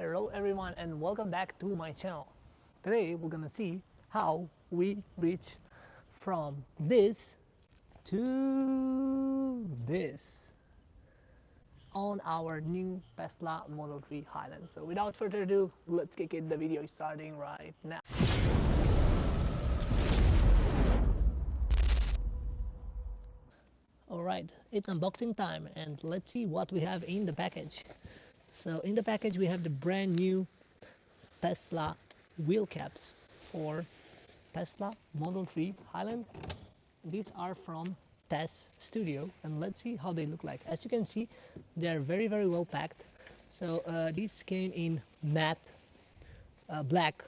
Hello everyone and welcome back to my channel. Today we're gonna see how we reach from this to this on our new Tesla Model 3 Highland. So without further ado, let's kick it. The video is starting right now. Alright, it's unboxing time and let's see what we have in the package. So in the package we have the brand new Tesla wheel caps for Tesla Model 3 Highland. These are from Test Studio and let's see how they look like. As you can see, they are very well packed. So these came in matte black.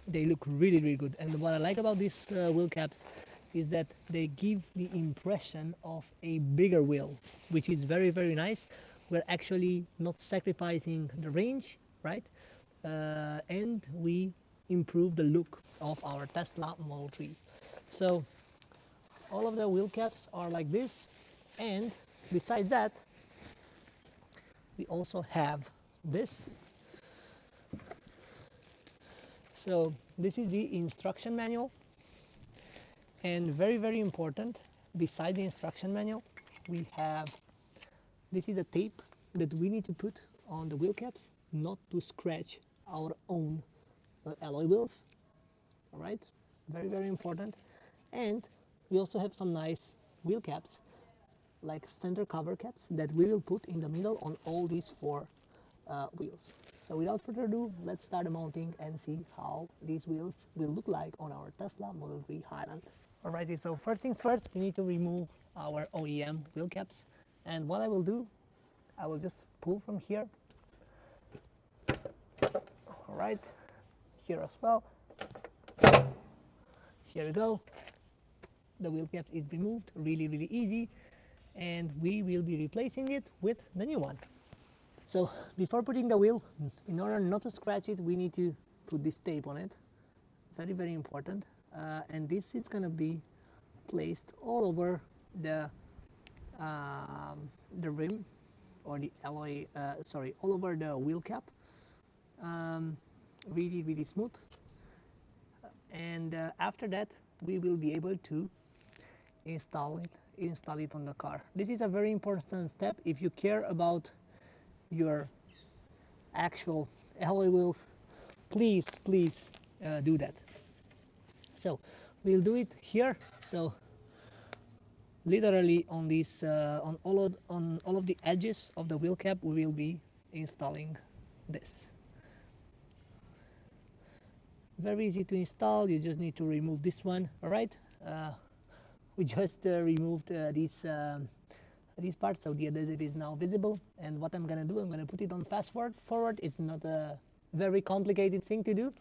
They look really good, and what I like about these wheel caps is that they give the impression of a bigger wheel, which is very nice. We're actually not sacrificing the range, right? And we improve the look of our Tesla Model 3. So all of the wheel caps are like this, and besides that we also have this. So this is the instruction manual, and very important, beside the instruction manual we have, this is a tape that we need to put on the wheel caps not to scratch our own alloy wheels. Alright, very important. And we also have some nice wheel caps, like center cover caps, that we will put in the middle on all these four wheels. So without further ado, let's start mounting and see how these wheels will look like on our Tesla Model 3 Highland. Alrighty, so first things first, we need to remove our OEM wheel caps, and what I will do, I will just pull from here. Alright, here as well. Here we go. The wheel cap is removed, really easy, and we will be replacing it with the new one. So before putting the wheel, in order not to scratch it, we need to put this tape on it. Very important. And this is gonna be placed all over the rim, or the alloy, all over the wheel cap. Really smooth. And after that we will be able to install it on the car. This is a very important step if you care about your actual alloy wheels. Please do that. So we'll do it here. So literally on this on all of the edges of the wheel cap we will be installing this. Very easy to install. You just need to remove this one. All right, we just removed these parts, so the adhesive is now visible. And what I'm gonna do, I'm gonna put it on fast forward. It's not a very complicated thing to do,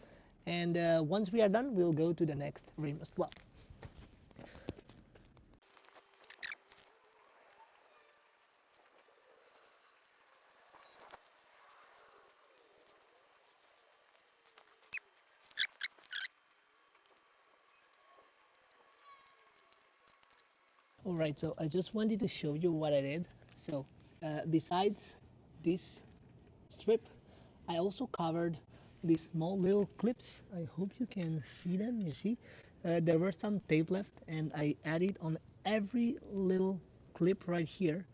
and once we are done we'll go to the next rim as well. Alright, so I just wanted to show you what I did. So besides this strip, I also covered these small little clips. I hope you can see them. You see, there were some tape left, and I added on every little clip right here.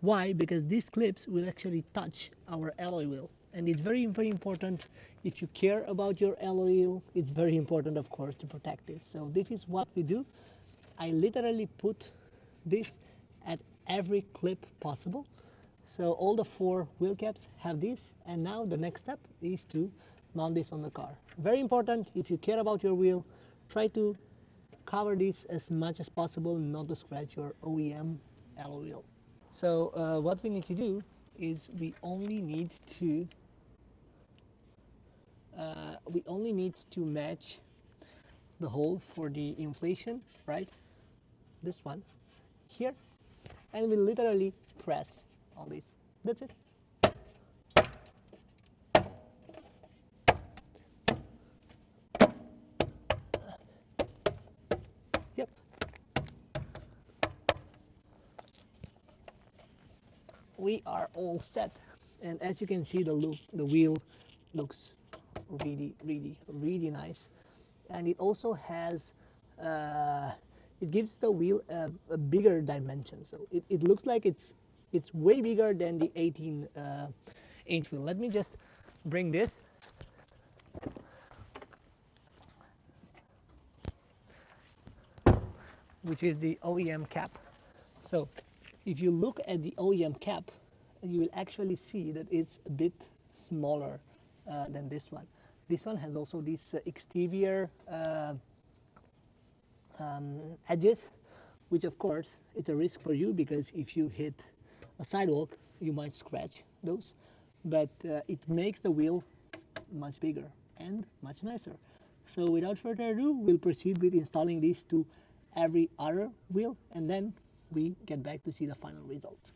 Why? Because these clips will actually touch our alloy wheel, and it's very important. If you care about your alloy wheel, it's very important, of course, to protect it. So this is what we do. I literally put this at every clip possible. So all the four wheel caps have this, and now the next step is to mount this on the car. Very important, if you care about your wheel, try to cover this as much as possible, not to scratch your OEM alloy wheel. So what we need to do is we only need to match the hole for the inflation, right? This one here, and we literally press on this. That's it. Yep. We are all set, and as you can see, the wheel looks really nice. And it also has it gives the wheel a bigger dimension, so it looks like it's way bigger than the 18-inch wheel. Let me just bring this. Which is the OEM cap. So if you look at the OEM cap, you will actually see that it's a bit smaller than this one. This one has also these exterior edges, which of course it's a risk for you, because if you hit a sidewalk you might scratch those, but it makes the wheel much bigger and much nicer. So without further ado, we'll proceed with installing these to every other wheel, and then we get back to see the final results.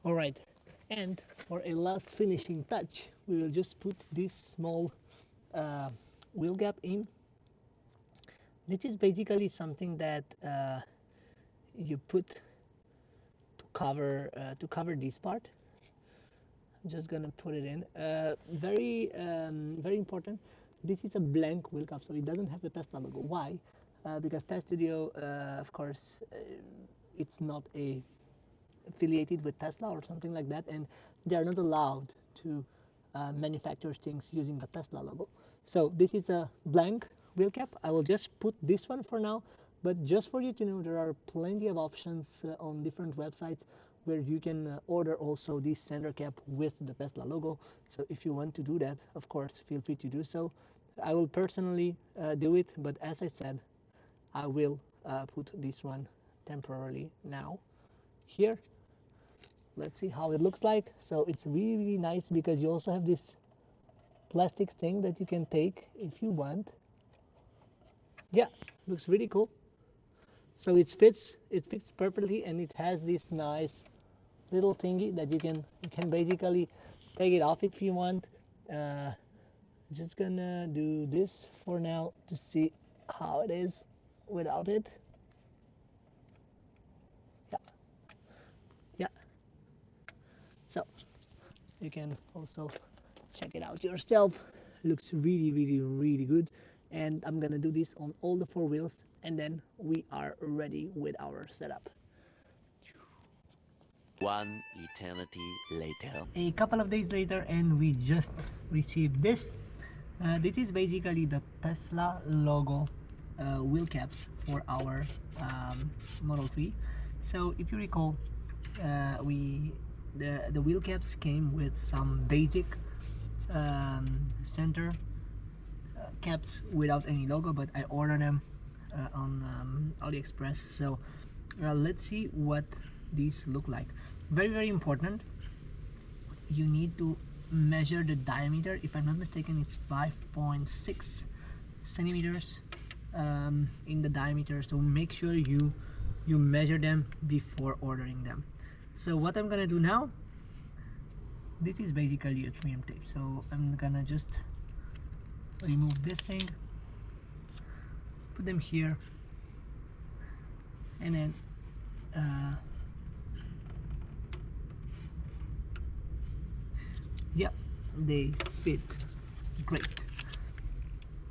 Alright, and for a last finishing touch, we will just put this small wheel gap in. This is basically something that you put to cover this part. I'm just gonna put it in. Very important. This is a blank wheel cap, so it doesn't have the Tesla logo. Why? Because Test Studio, of course, it's not affiliated with Tesla or something like that, and they are not allowed to manufacture things using the Tesla logo. So this is a blank wheel cap. I will just put this one for now, but just for you to know, there are plenty of options on different websites where you can order also this center cap with the Tesla logo. So if you want to do that, of course, feel free to do so. I will personally do it, but as I said, I will put this one temporarily now here. Let's see how it looks like. So it's really nice because you also have this plastic thing that you can take if you want. Yeah, looks really cool. So it fits perfectly, and it has this nice little thingy that you can basically take it off if you want. Just gonna do this for now to see how it is without it. Yeah. So you can also check it out yourself. Looks really good, and I'm gonna do this on all the 4 wheels, and then we are ready with our setup. One eternity later. A couple of days later, and we just received this. This is basically the Tesla logo wheel caps for our Model 3. So if you recall, the wheel caps came with some basic center caps without any logo, but I ordered them on AliExpress. So let's see what these look like. Very important. You need to measure the diameter. If I'm not mistaken, it's 5.6 centimeters in the diameter. So make sure you measure them before ordering them. So what I'm gonna do now, this is basically a trim tape. So I'm gonna just remove this thing, put them here, and then yeah, they fit great.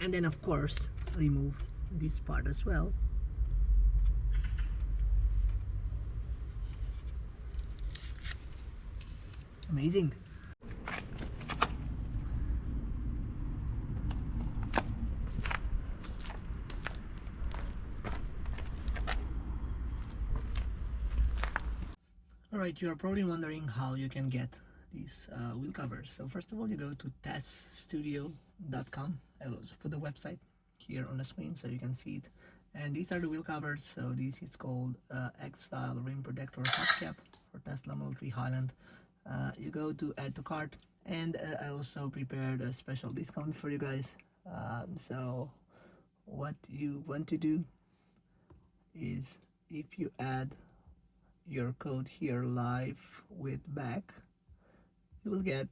And then of course remove this part as well. Amazing. Alright, you are probably wondering how you can get these wheel covers. So first of all, you go to teststudio.com. I will also put the website here on the screen so you can see it. And these are the wheel covers. So this is called X-Style Rim Protector Hot Cap for Tesla Model 3 Highland. You go to add to cart, and I also prepared a special discount for you guys. So what you want to do is, if you add your code here, live with Beck, you will get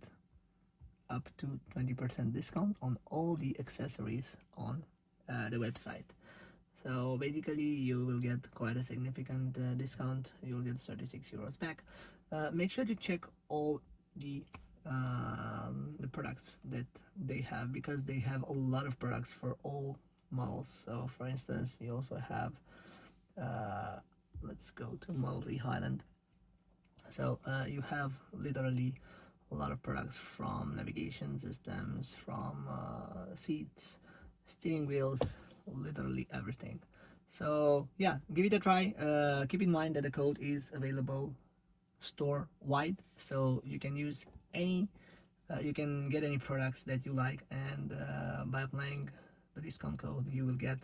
up to 20% discount on all the accessories on the website. So basically you will get quite a significant discount. You will get 36 euros back. Make sure to check all the the products that they have, because they have a lot of products for all models. So for instance, you also have let's go to Model 3 Highland. So you have literally a lot of products, from navigation systems, from seats, steering wheels, literally everything. So yeah, give it a try. Keep in mind that the code is available store wide, so you can use any you can get any products that you like, and by applying the discount code you will get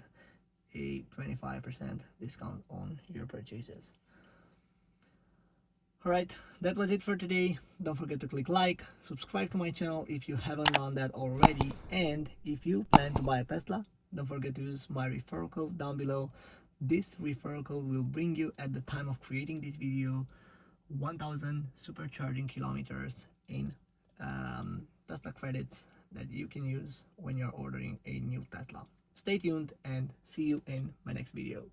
a 25% discount on your purchases. Alright, that was it for today. Don't forget to click like, subscribe to my channel if you haven't done that already, and if you plan to buy a Tesla, don't forget to use my referral code down below. This referral code will bring you, at the time of creating this video, 1000 supercharging kilometers in Tesla credits that you can use when you're ordering a new Tesla. Stay tuned and see you in my next video.